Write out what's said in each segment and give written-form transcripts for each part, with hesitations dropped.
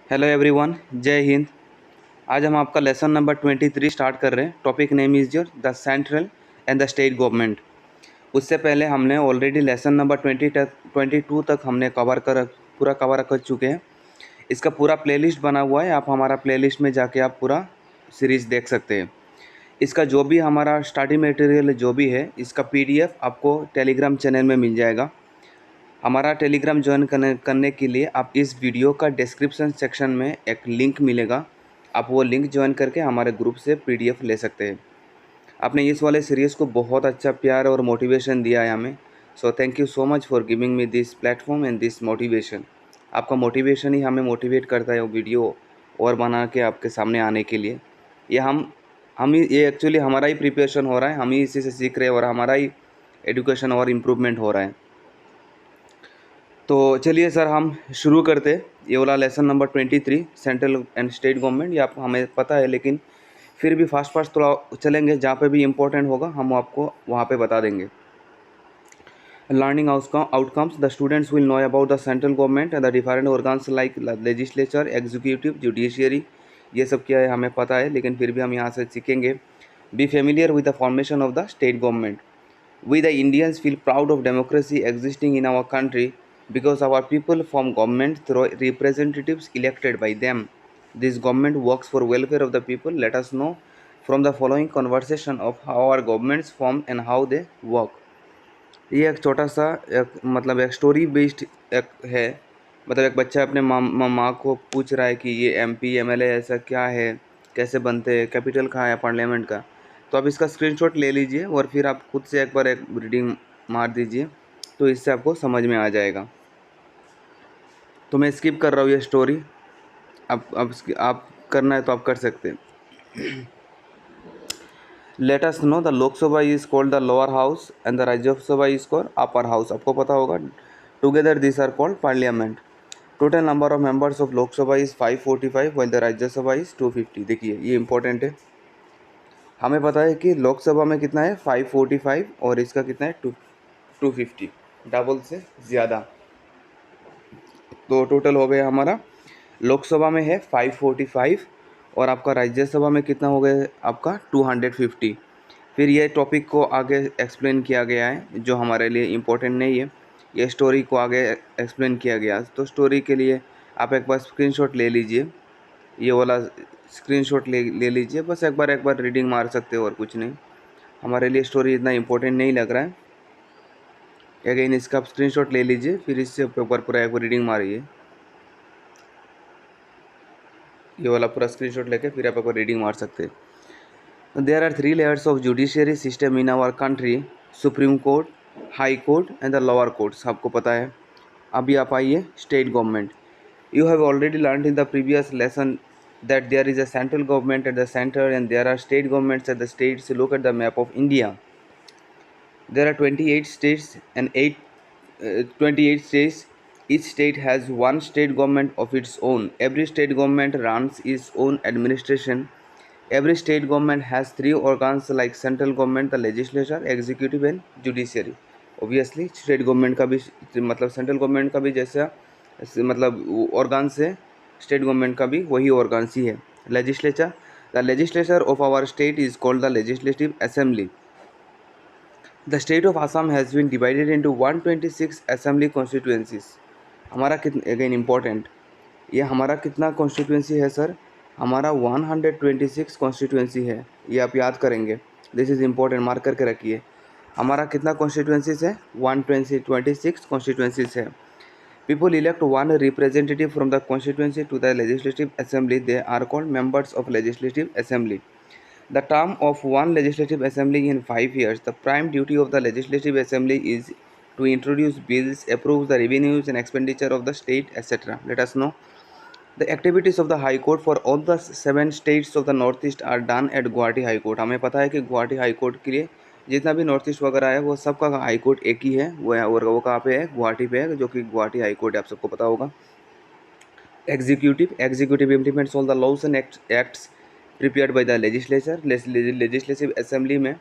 Hello everyone, जय हिंद। आज हम आपका लेसन नंबर 23 स्टार्ट कर रहे हैं। Topic name is your the central and the state government. उससे पहले हमने ऑलरेडी लेसन नंबर 22 तक हमने पूरा कवर कर चुके हैं। इसका पूरा प्लेलिस्ट बना हुआ है, आप हमारा प्लेलिस्ट में जाके आप पूरा सीरीज़ देख सकते हैं। इसका जो भी हमारा स्टडी मटेरियल जो भी है, इसका PDF आपको टेलीग्राम चैनल में मिल जाएगा। हमारा टेलीग्राम ज्वाइन करने के लिए आप इस वीडियो का डिस्क्रिप्शन सेक्शन में एक लिंक मिलेगा, आप वो लिंक ज्वाइन करके हमारे ग्रुप से PDF ले सकते हैं। आपने इस वाले सीरीज़ को बहुत अच्छा प्यार और मोटिवेशन दिया है हमें, so thank you so much for giving me this platform and this motivation. आपका मोटिवेशन ही हमें मोटिवेट करता है वो वीडियो और बना के आपके सामने आने के लिए। ये ये एक्चुअली हमारा ही प्रिपरेशन हो रहा है, हम ही इसी से सीख रहे हैं और हमारा ही एजुकेशन और इम्प्रूवमेंट हो रहा है। तो चलिए सर, हम शुरू करते। ये वाला lesson number 23 central and state government, ये आप हमें पता है, लेकिन फिर भी फास्ट फास्ट थोड़ा चलेंगे, जहाँ पे भी इम्पोर्टेंट होगा हम आपको वहाँ पे बता देंगे। Learning outcomes, the students will know about the central government and the different organs like legislature, executive, judiciary. ये सब क्या है हमें पता है, लेकिन फिर भी हम यहाँ से सीखेंगे। Be familiar with the formation of the state government. We the Indians feel proud of democracy existing in our country because our people form government through representatives elected by them. This government works for welfare of the people. Let us know from the following conversation of how our governments form and how they work. ये एक छोटा सा एक story based एक है। एक बच्चा अपने माँ को पूछ रहा है कि ये MP MLA ऐसा क्या है, कैसे बनते हैं, कैपिटल कहाँ है पार्लियामेंट का। तो आप इसका स्क्रीनशॉट ले लीजिए और फिर आप खुद से एक बार एक रीडिंग मार दीजिए, तो इससे आपको समझ में आ जाएगा। तो मैं स्किप कर रहा हूँ ये स्टोरी, आप करना है तो आप कर सकते हैं। Let us know the Lok Sabha is called the lower house and the Rajya Sabha is called upper house. आपको पता होगा, together this are called parliament. Total number of members of Lok Sabha is 545 while the Rajya Sabha is 250। देखिए ये इंपॉर्टेंट है, हमें पता है कि लोकसभा में कितना है 545 और इसका कितना है 250, डबल से ज़्यादा। तो टोटल हो गया हमारा, लोकसभा में है 545 और आपका राज्यसभा में कितना हो गया आपका 250। फिर ये टॉपिक को आगे एक्सप्लेन किया गया है, जो हमारे लिए इम्पोर्टेंट नहीं है, ये स्टोरी को आगे एक्सप्लेन किया गया। तो स्टोरी के लिए आप एक बार स्क्रीनशॉट ले लीजिए, ये वाला स्क्रीनशॉट ले लीजिए, बस एक बार रीडिंग मार सकते हो और कुछ नहीं। हमारे लिए स्टोरी इतना इम्पोर्टेंट नहीं लग रहा है। अगेन इसका आप स्क्रीनशॉट ले लीजिए, फिर इससे ऊपर पूरा एक बार रीडिंग मारिए। ये वाला पूरा स्क्रीनशॉट लेके फिर आप एक बार रीडिंग मार सकते हैं। There are 3 layers of judiciary system in our country, supreme court, high court and the lower courts. आपको पता है। अभी आप आइए state government. You have already learned in the previous lesson that there is a central government at the center and there are state governments at the states. Look at the map of India. There are 28 states and 28 states. Each state has one state government of its own. Every state government runs its own administration. Every state government has 3 organs like central government, the legislature, executive and judiciary. Obviously state government का भी central government का भी जैसा organs है, state government का भी वही organs ही है। Legislature, the legislature of our state is called the legislative assembly. The state of Assam has been divided into 126 assembly constituencies. हमारा कितना, अगेन इम्पोर्टेंट, ये हमारा कितना कॉन्स्टिट्यूएंसी है सर, हमारा 126 कॉन्स्टिट्यूएंसी है। ये आप याद करेंगे, दिस इज़ इम्पोर्टेंट, मार्क करके रखिए। हमारा कितना कॉन्स्टिट्यूएंसीज है, 126 कॉन्स्टिट्यूएंसीज है। People elect one representative from the constituency to the legislative assembly. They are called members of legislative assembly. The term of one legislative assembly in 5 years. The prime duty of the legislative assembly is to introduce bills, approve the revenues and expenditure of the state, etc. Let us know. The activities of the High Court for all the 7 states of the Northeast are done at Guwahati High Court. हमें पता है कि Guwahati high court के लिए जितना भी north east वगैरह है वो सबका हाई कोर्ट एक ही है, वो कहाँ पे है, गुवाहाटी पे है, जो कि गुवाहाटी हाई कोर्ट है, आप सबको पता होगा। Executive implements all the laws and acts prepared by the legislature. Legislative assembly में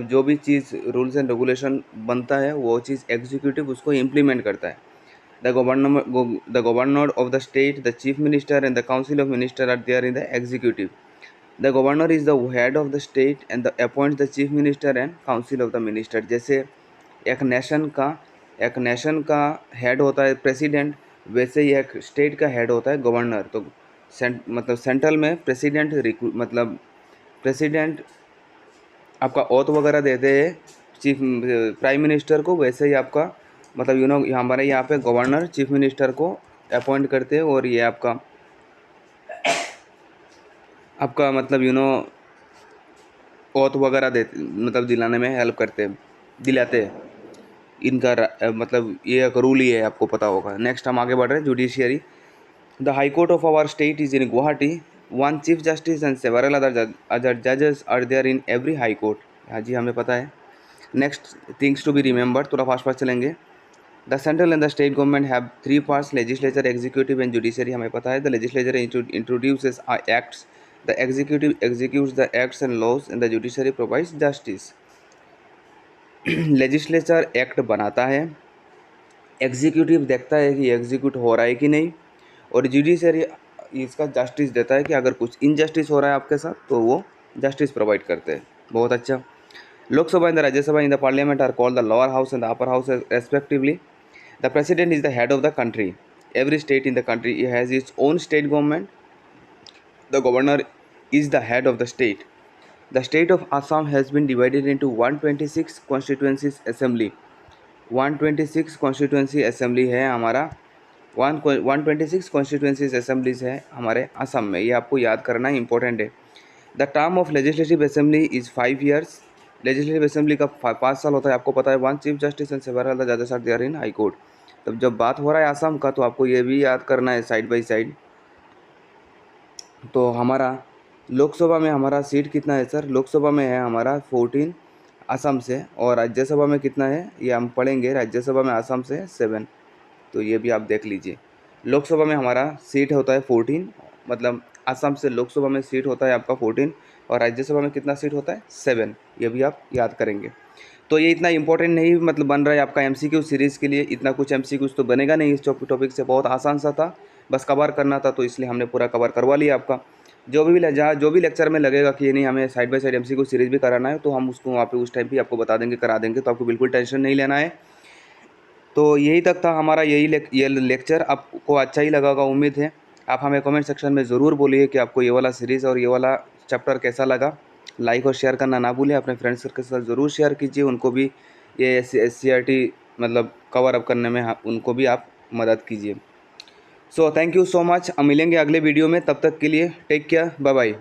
जो भी चीज़ रूल्स एंड रेगुलेशन बनता है वो चीज़ एग्जीक्यूटिव उसको इम्प्लीमेंट करता है। The governor of the state, the chief minister and the council of minister are there in the executive. The governor is the head of the state and the appoints the chief minister and council of the minister. जैसे एक nation का head होता है president, वैसे ही एक state का head होता है गवर्नर। तो मतलब सेंट्रल में मतलब प्रेसिडेंट आपका ओथ वगैरह देते हैं चीफ प्राइम मिनिस्टर को, वैसे ही आपका मतलब हमारे यहाँ पे गवर्नर चीफ मिनिस्टर को अपॉइंट करते हैं और ये आपका मतलब ओथ वगैरह देते मतलब दिलाने में हेल्प दिलाते हैं। इनका मतलब ये एक रूल ही है, आपको पता होगा। नेक्स्ट हम आगे बढ़ रहे हैं, judiciary. The high court of our state is in Guwahati. One chief justice and several other जजेस are there in every high court. हाँ जी, हमें पता है। Next things to be remembered, थोड़ा फास्ट चलेंगे। The central and the state government have 3 parts, legislature, executive and judiciary, हमें पता है। The legislature introduces acts, the executive executes the acts and laws and the judiciary provides justice. Legislature act बनाता है, executive देखता है कि execute हो रहा है कि नहीं, और जुडिशरी इसका जस्टिस देता है कि अगर कुछ इनजस्टिस हो रहा है आपके साथ तो वो जस्टिस प्रोवाइड करते हैं। बहुत अच्छा। Lok Sabha and the Rajya Sabha in the parliament are called the lower house and the upper house respectively. The president is the head of the country. Every state in the country has its own state government. The governor is the head of the state. The state of Assam has been divided into 126 constituencies assembly. 126 constituency assembly है हमारा, 126 constituencies assemblies है हमारे असम में। ये आपको याद करना important है। The term of legislative assembly is 5 years। Legislative assembly का 5 साल होता है, आपको पता है। One chief justice and several the जजेस are there in high court. तब जब बात हो रहा है असम का तो आपको ये भी याद करना है साइड बाई साइड। तो हमारा लोकसभा में हमारा सीट कितना है सर? लोकसभा में है हमारा 14 असम से, और राज्यसभा में कितना है ये हम पढ़ेंगे। राज्यसभा में असम से 7, तो ये भी आप देख लीजिए। लोकसभा में हमारा सीट होता है 14, मतलब असम से लोकसभा में सीट होता है आपका 14, और राज्यसभा में कितना सीट होता है? 7। ये भी आप याद करेंगे। तो ये इतना इंपॉर्टेंट नहीं मतलब बन रहा है आपका MCQ सीरीज़ के लिए। इतना कुछ MCQ तो बनेगा नहीं इस टॉपिक से, बहुत आसान सा था, बस कवर करना था, तो इसलिए हमने पूरा कवर करवा लिया आपका। जो भी लेक्चर में लगेगा कि नहीं हमें side by side MCQ series भी कराना है, तो हम उसको वहाँ पे उस टाइम भी आपको बता देंगे, करा देंगे, तो आपको बिल्कुल टेंशन नहीं लेना है। तो यही तक था हमारा, ये लेक्चर आपको अच्छा ही लगा होगा, उम्मीद है। आप हमें कमेंट सेक्शन में ज़रूर बोलिए कि आपको ये वाला सीरीज़ और ये वाला चैप्टर कैसा लगा। लाइक और शेयर करना ना भूलें, अपने फ्रेंड्स के साथ ज़रूर शेयर कीजिए, उनको भी ये SCRT मतलब कवर अप करने में उनको भी आप मदद कीजिए। So thank you so much. हम मिलेंगे अगले वीडियो में, तब तक के लिए टेक केयर, बाय बाय।